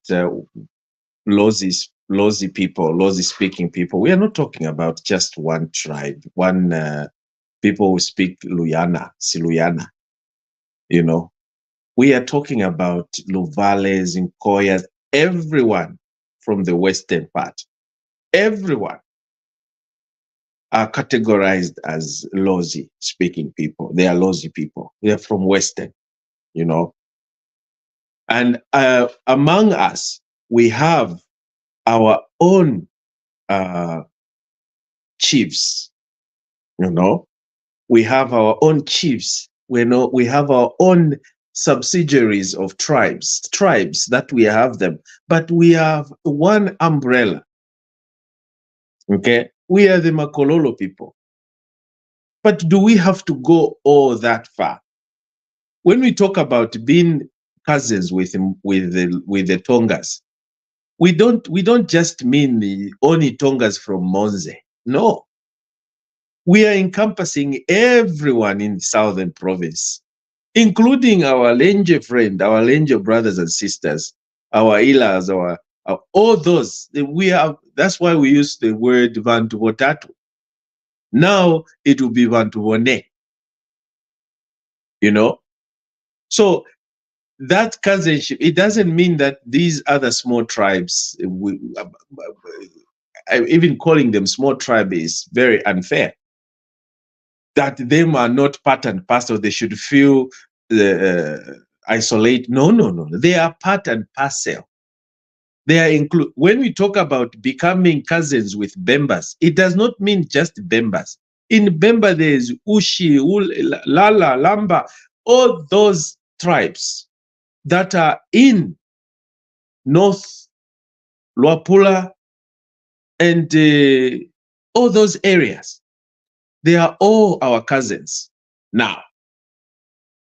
Lozi people, Lozi speaking people, we are not talking about just one tribe, one people who speak Luyana, Siluyana. You know, we are talking about Luvales, Nkoyas, everyone from the western part, everyone. are categorized as Lozi speaking people. They are Lozi people. They are from Western, you know. And among us, we have our own chiefs, you know. We have our own chiefs. We have our own subsidiaries of tribes that we have them, but we have one umbrella. Okay, we are the Makololo people. But do we have to go all that far? When we talk about being cousins with the Tongas, we don't just mean the only Tongas from Monze. No, we are encompassing everyone in the southern province, including our Lenje friend, our Lenje brothers and sisters, our Ilas, our all those. We have. That's why we use the word Vantu Votatu. Now it will be Vantu Vone. You know, so that cousinship, it doesn't mean that these other small tribes, even calling them small tribe is very unfair. That them are not part and parcel, they should feel isolate. No. They are part and parcel. They are include. When we talk about becoming cousins with Bembas, it does not mean just Bembas. In Bemba, there is Ushi, Lala, Lamba, all those tribes that are in North Luapula and all those areas. They are all our cousins. Now,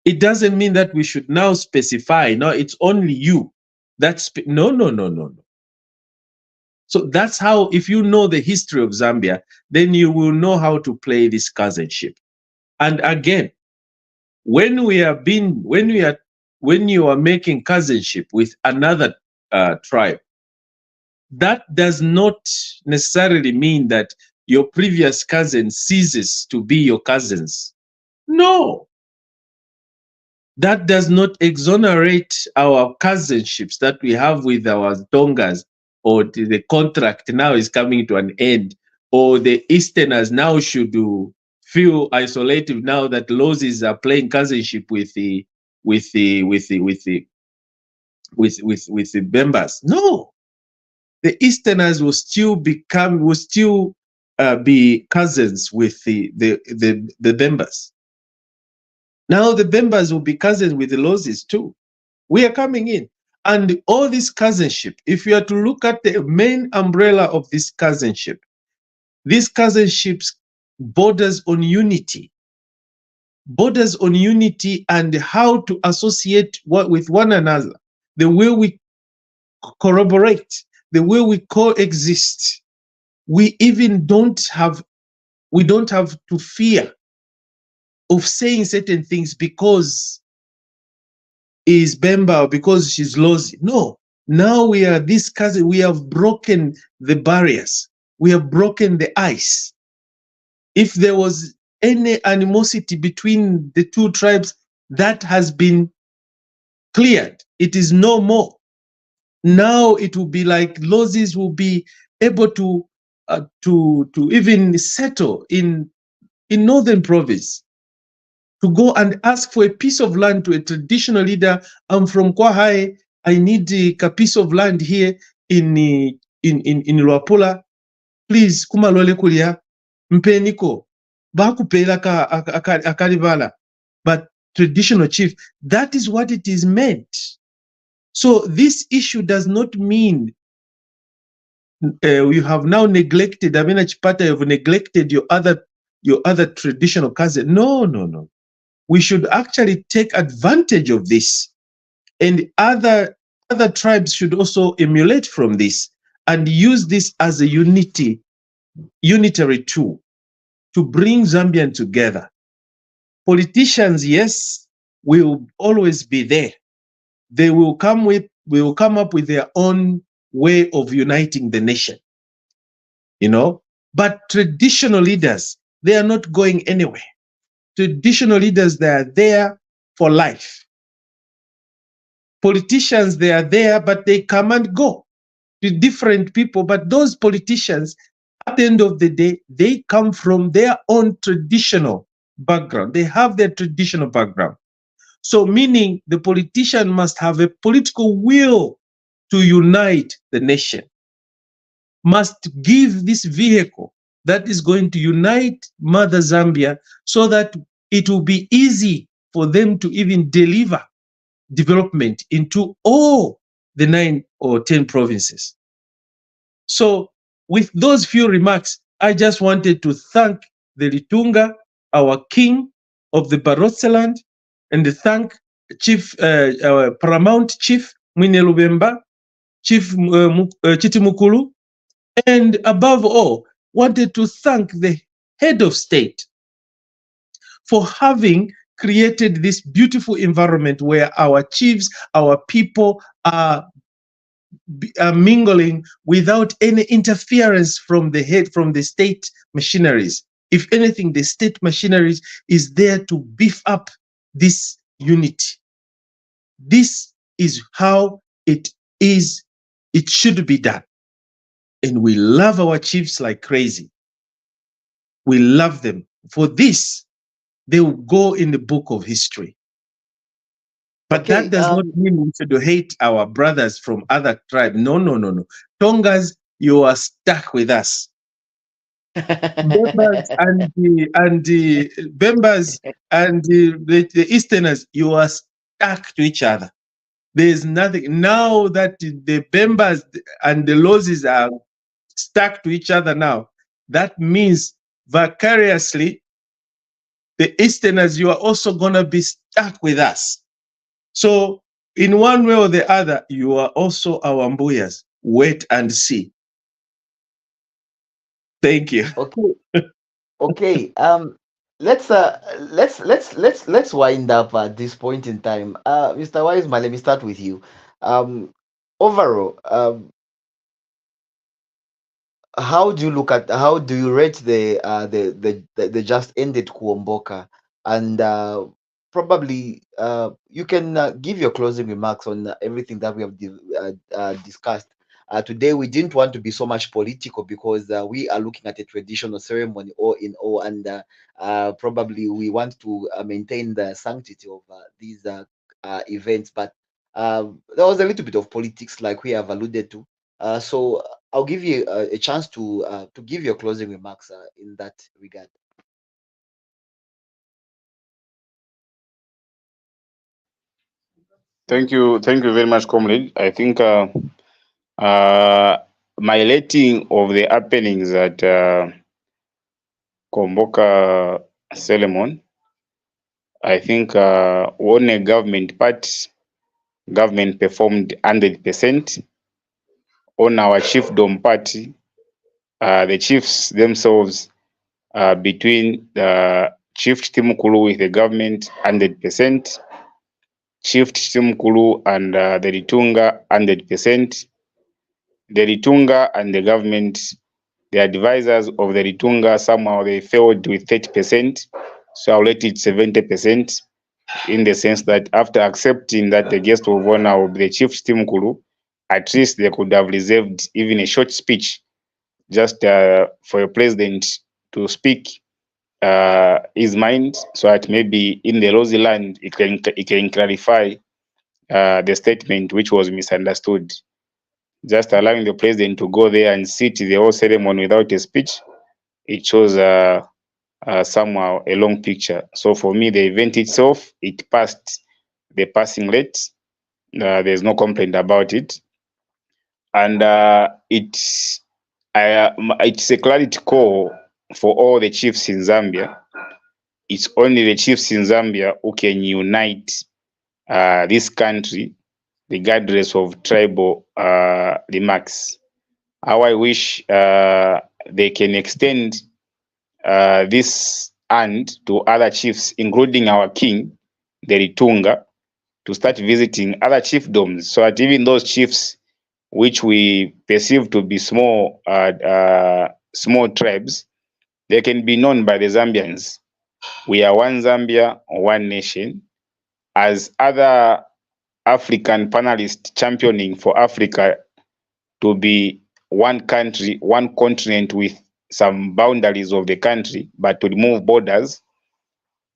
it doesn't mean that we should now specify, no, it's only you. No. So that's how, if you know the history of Zambia, then you will know how to play this cousinship. And again, when you are making cousinship with another tribe, that does not necessarily mean that your previous cousin ceases to be your cousins. No. That does not exonerate our cousinships that we have with our Tongas, or the contract now is coming to an end, or the Easterners now should feel isolated now that Lozis are playing cousinship with the Bembas. No, the Easterners will still be cousins with the Bembas. Now the Bembas will be cousins with the Lozis too. We are coming in. And all this cousinship, if you are to look at the main umbrella of this cousinship borders on unity and how to associate with one another, the way we corroborate, the way we coexist. We don't have to fear of saying certain things because is Bemba or because she's Lozi. No, now we are this cousin. We have broken the barriers. We have broken the ice. If there was any animosity between the two tribes, that has been cleared. It is no more. Now it will be like Lozis will be able to even settle in northern province, to go and ask for a piece of land to a traditional leader. I'm from Kwahai. I need a piece of land here in Luapula. Please, kumalole kulia, mpeniko, bakupela akalivala. But traditional chief, that is what it is meant. So this issue does not mean you have now neglected, Amina Chipata, you have neglected your other traditional cousin. No. We should actually take advantage of this, and other tribes should also emulate from this and use this as a unitary tool to bring Zambians together. Politicians, yes, will always be there. They will come up with their own way of uniting the nation, but traditional leaders, they are not going anywhere. Traditional leaders, they are there for life. Politicians, they are there, but they come and go to different people. But those politicians At the end of the day, they come from their own traditional background. They have their traditional background. So meaning the politician must have a political will to unite the nation, must give this vehicle that is going to unite Mother Zambia so that it will be easy for them to even deliver development into all the 9 or 10 provinces. So with those few remarks, I just wanted to thank the Litunga, our king of the Barotseland, and to thank Chief, our paramount chief, Mwine Lubemba, Chief Chiti Mukulu, and above all, wanted to thank the head of state for having created this beautiful environment where our chiefs, our people are mingling without any interference from the head, from the state machineries. If anything, the state machineries is there to beef up this unity. This is how it is, it should be done. And we love our chiefs like crazy. We love them. For this, they will go in the book of history. But Okay, that does not mean we should hate our brothers from other tribes. No, no, no, no. Tongas, you are stuck with us. Bembas and the Bembas and the Easterners, you are stuck to each other. There is nothing. Now that the Bembas and the Lozis are stuck to each other now, that means vicariously, the Easterners, you are also going to be stuck with us. So in one way or the other, you are also our Mbuyas. Wait and see. Thank you. okay, okay. Let's wind up at this point in time. Mr. Wiseman, let me start with you. Um, Overall, how do you rate the just ended Kuomboka, and probably you can give your closing remarks on everything that we have discussed. Today we didn't want to be so much political because we are looking at a traditional ceremony all in all, and probably we want to maintain the sanctity of these events, but there was a little bit of politics like we have alluded to. So I'll give you a chance to give your closing remarks in that regard. Thank you very much, comrade. I think my rating of the happenings at Kuomboka ceremony, I think on a government part, government performed 100%. On our chiefdom party, the chiefs themselves, between the Chief Timukulu with the government 100%, Chief Timukulu and the Litunga 100%. The Litunga and the government, the advisors of the Litunga, somehow they failed with 30%. So I'll rate it 70%, in the sense that after accepting that the guest of honor will be the Chief Timukulu, at least they could have reserved even a short speech just for a president to speak his mind, so that maybe in the Rosy land it can clarify the statement which was misunderstood. Just allowing the president to go there and sit the whole ceremony without a speech, it shows somehow a long picture. So for me, the event itself, it passed the passing rate. There's no complaint about it, and it's a clarity call for all the chiefs in Zambia. It's only the chiefs in Zambia who can unite this country, regardless of tribal remarks. How I wish they can extend this hand to other chiefs, including our king, the Litunga, to start visiting other chiefdoms, so that even those chiefs which we perceive to be small tribes, they can be known by the Zambians. We are one Zambia, one nation. As other African panelists championing for Africa to be one country, one continent with some boundaries of the country, but to remove borders,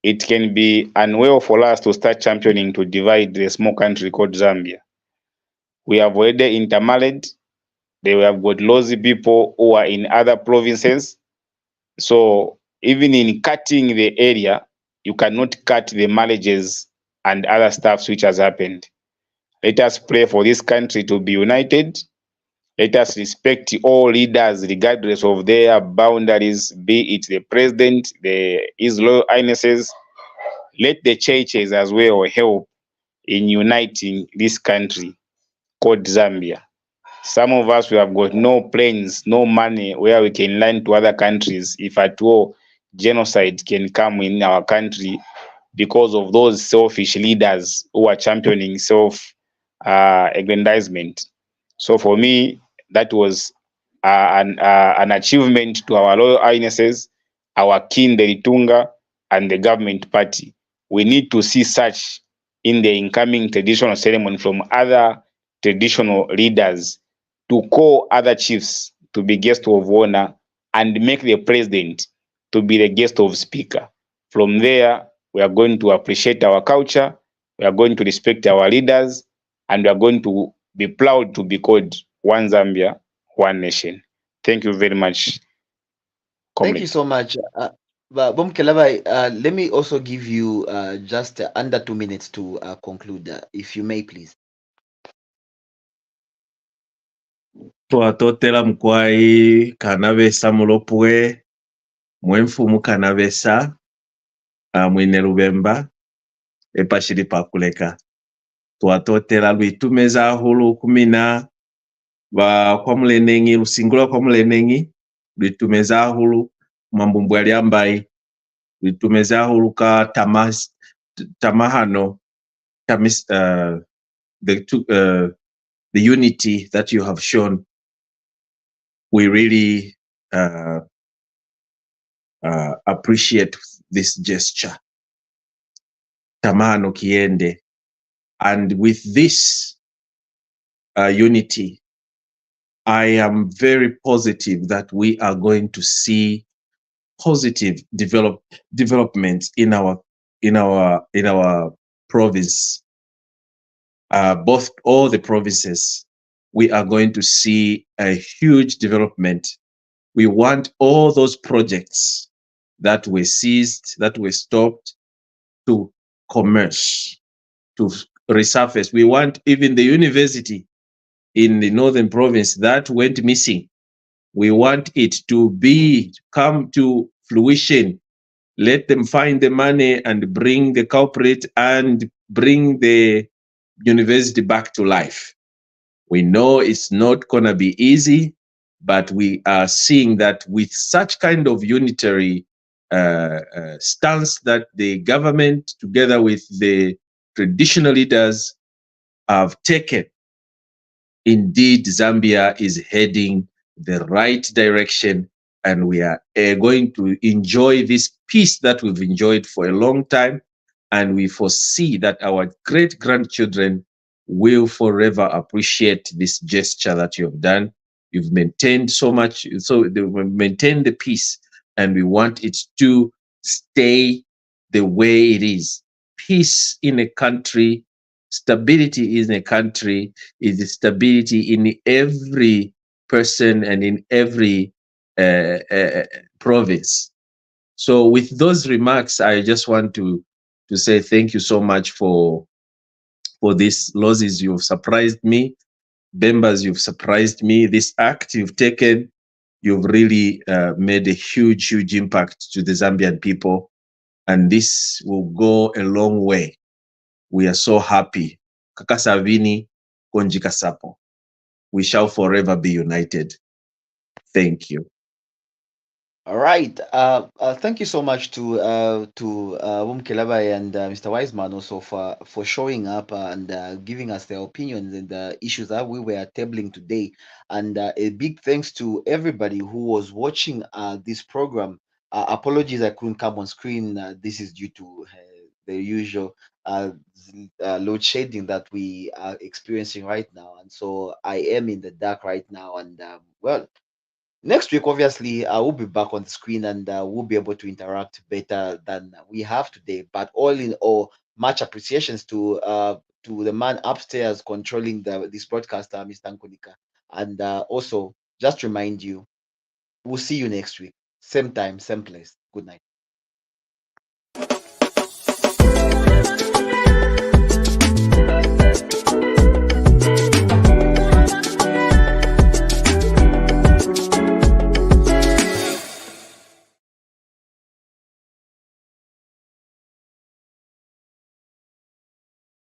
it can be unwell for us to start championing to divide the small country called Zambia. We have already intermarried. They have got lousy people who are in other provinces. So even in cutting the area, you cannot cut the marriages and other stuffs which has happened. Let us pray for this country to be united. Let us respect all leaders regardless of their boundaries, be it the president, his royal highnesses. Let the churches as well help in uniting this country called Zambia. Some of us, we have got no planes, no money where we can lend to other countries. If at all genocide can come in our country because of those selfish leaders who are championing self aggrandizement. So for me, that was an achievement to our royal highnesses, our king, the Litunga, and the government party. We need to see such in the incoming traditional ceremony from other traditional leaders to call other chiefs to be guest of honor and make the president to be the guest of speaker. From there, we are going to appreciate our culture, we are going to respect our leaders, and we are going to be proud to be called one Zambia, one nation. Thank you very much, Thank you comrade. so much. But Mukelabai, let me also give you just under 2 minutes to conclude, if you may, please. twatotela mukwai kanavesa mulopwe mwemfumu kanavesa mwine luvemba epashili pakuleka twatotela lwitumeza hulu kumina kwa mulenengi lusingula kwa mulenengi lwitumeza hulu mambumbu aliambai lwitumeza hulu ka tamahano tamis, the unity that you have shown. We really appreciate this gesture. Tamano kiende. And with this unity, I am very positive that we are going to see positive developments in our province. Both all the provinces, we are going to see a huge development. We want all those projects that were seized, that were stopped, to commerce, to resurface. We want even the university in the northern province that went missing. We want it to come to fruition. Let them find the money and bring the culprit and bring the university back to life. We know it's not going to be easy, but we are seeing that with such kind of unitary stance that the government, together with the traditional leaders, have taken, indeed, Zambia is heading the right direction, and we are going to enjoy this peace that we've enjoyed for a long time. And we foresee that our great grandchildren will forever appreciate this gesture that you've done. You've maintained so much, so we maintain the peace, and we want it to stay the way it is. Peace in a country, stability in a country is stability in every person and in every province. So with those remarks, I just want to say thank you so much for this. Losses, you've surprised me. Bembas, you've surprised me. This act you've taken, you've really made a huge, huge impact to the Zambian people. And this will go a long way. We are so happy. Kakasavini, Konjika Sapo. We shall forever be united. Thank you. All right. Thank you so much to Mukelabai and Mr. Wiseman also for showing up and giving us their opinions and the issues that we were tabling today. And a big thanks to everybody who was watching this program. Apologies, I couldn't come on screen. This is due to the usual load shedding that we are experiencing right now, and so I am in the dark right now. And well, Next week, obviously, I will be back on the screen and we'll be able to interact better than we have today. But all in all, much appreciations to the man upstairs controlling this broadcast, Mr. Nkonika. And also, just remind you, we'll see you next week, same time, same place. Good night.